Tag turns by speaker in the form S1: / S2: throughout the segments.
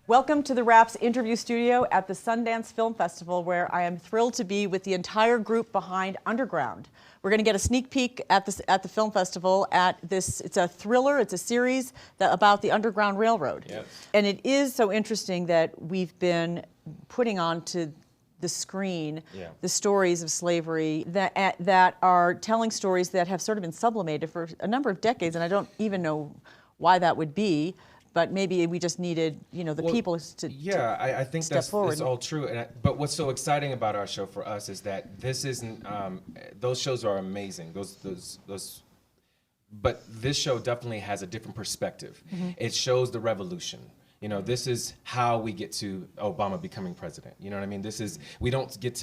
S1: Welcome to TheWrap's interview studio at the Sundance Film Festival, where I am thrilled to be with the entire group behind Underground. We're going to get a sneak peek at the film festival at this. It's a thriller. It's a series about the Underground Railroad.
S2: Yes.
S1: And it is so interesting that we've been putting onto the screen the stories of slavery that are telling stories that have sort of been sublimated for a number of decades, and I don't even know why that would be. But maybe we just needed, the people to
S2: I think
S1: step forward.
S2: That's all true. But what's so exciting about our show for us is that this isn't. Those shows are amazing. But this show definitely has a different perspective. Mm-hmm. It shows the revolution. This is how we get to Obama becoming president. You know what I mean? We don't get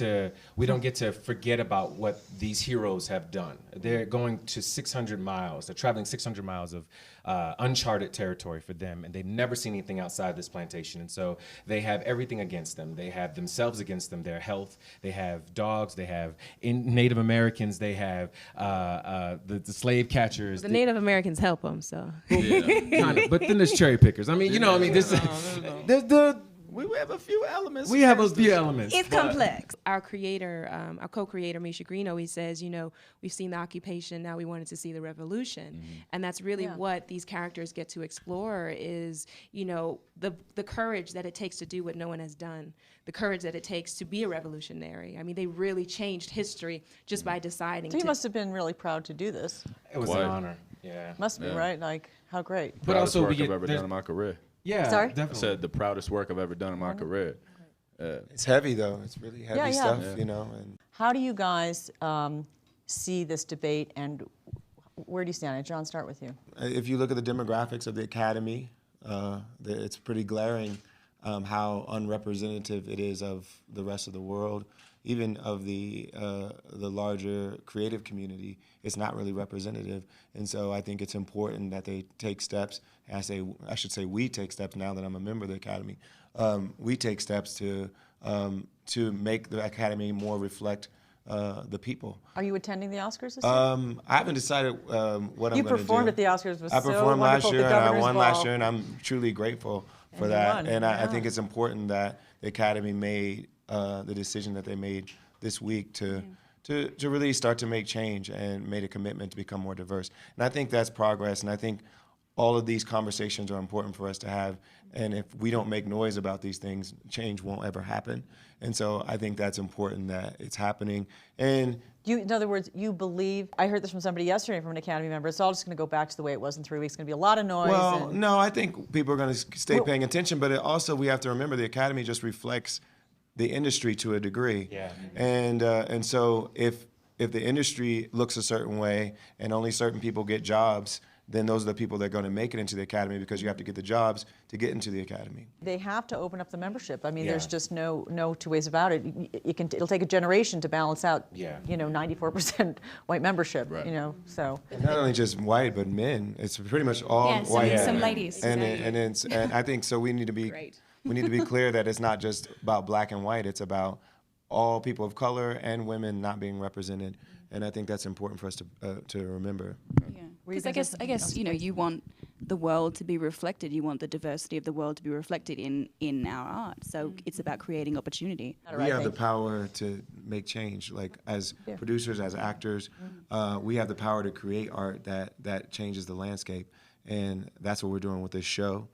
S2: to forget about what these heroes have done. They're going to 600 miles. They're traveling 600 miles of uncharted territory for them, and they've never seen anything outside this plantation. And so they have everything against them. They have themselves against them, their health. They have dogs. They have Native Americans. They have the slave catchers.
S3: The Native Americans help them, so.
S2: Yeah, kind of. But then there's cherry pickers. I mean, this. We have a few elements. We have a few elements.
S3: It's complex. Our creator, our co-creator, Misha Green, always says, we've seen the occupation, now we wanted to see the revolution. Mm-hmm. And that's really what these characters get to explore is, the courage that it takes to do what no one has done, the courage that it takes to be a revolutionary. I mean, they really changed history just by deciding
S1: so you must have been really proud to do this.
S2: It was an honor. Yeah.
S1: Must be, right? Like, how great.
S4: But also, work I've ever done in my career.
S2: Yeah,
S1: sorry?
S2: Definitely.
S4: I said the proudest work I've ever done in my career.
S5: It's heavy though. It's really heavy stuff, And
S1: how do you guys see this debate, and where do you stand? John, start with you.
S5: If you look at the demographics of the Academy, it's pretty glaring how unrepresentative it is of the rest of the world, even of the larger creative community. It's not really representative, and so I think it's important that they take steps. I should say we take steps now that I'm a member of the Academy. We take steps to make the Academy more reflect the people.
S1: Are you attending the Oscars this year?
S5: I haven't decided what I'm going to do.
S1: You performed at the Oscars.
S5: I performed last year, and I won last year, and I'm truly grateful for that. And I think it's important that the Academy made the decision that they made this week to really start to make change and made a commitment to become more diverse. And I think that's progress, and I think all of these conversations are important for us to have. And if we don't make noise about these things, change won't ever happen. And so I think that's important that it's happening. And
S1: in other words, you believe, I heard this from somebody yesterday from an Academy member, it's all just going to go back to the way it was in 3 weeks. It's going to be a lot of noise.
S5: Well, no, I think people are going to stay paying attention, but also we have to remember the Academy just reflects the industry to a degree.
S2: Yeah.
S5: And so if the industry looks a certain way and only certain people get jobs, then those are the people that are going to make it into the Academy, because you have to get the jobs to get into the Academy.
S1: They have to open up the membership. I mean, there's just no two ways about it. It'll take a generation to balance out, 94% white membership,
S4: right.
S1: so.
S5: And not only just white, but men. It's pretty much all white.
S6: Some ladies.
S5: And I think so we need to be clear that it's not just about black and white. It's about all people of color and women not being represented. And I think that's important for us to remember.
S6: Yeah, because I guess you want the world to be reflected. You want the diversity of the world to be reflected in our art. So it's about creating opportunity.
S5: We have the power to make change. Like as producers, as actors, we have the power to create art that changes the landscape, and that's what we're doing with this show.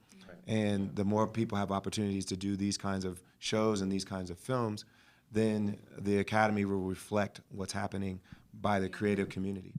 S5: And the more people have opportunities to do these kinds of shows and these kinds of films, then the Academy will reflect what's happening by the creative community.